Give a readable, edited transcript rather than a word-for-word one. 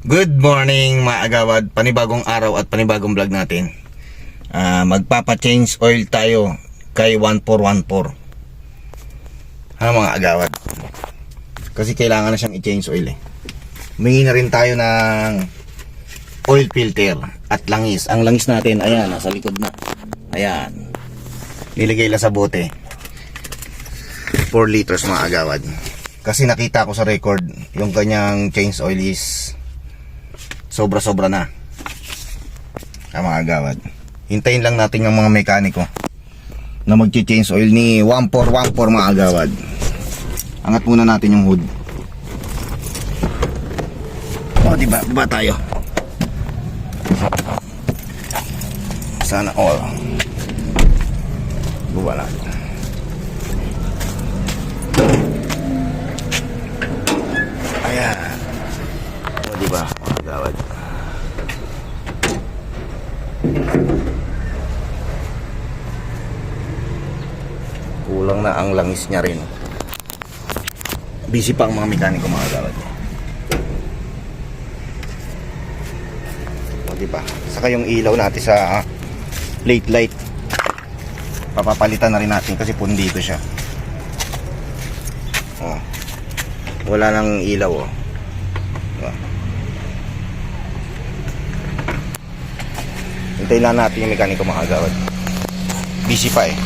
Good morning mga agawad, panibagong araw at panibagong vlog natin. Magpapa-change oil tayo kay 1414. Mga agawad, kasi kailangan na siyang i-change oil eh. Humingi na rin tayo ng oil filter at langis. Ang langis natin, ayan, nasa likod na. Ayan, nilagay lang sa bote, 4 liters mga agawad. Kasi nakita ko sa record, yung kanyang change oil is sobra-sobra na. Mga agawad, hintayin lang natin yung mga mekaniko na mag-change oil ni 1414 mga agawad. Angat muna natin yung hood. Diba tayo? Sana all. Buwa natin. Ayan. Diba mga agawad? Kulang na ang langis niya rin. Busy pa ang mga mekaniko mga agawad. Diba? Saka yung ilaw natin sa late light, papapalitan na rin natin kasi pundito siya. Wala nang ilaw diba? Hintayin lang natin yung mekaniko mga agawad. Busy pa eh.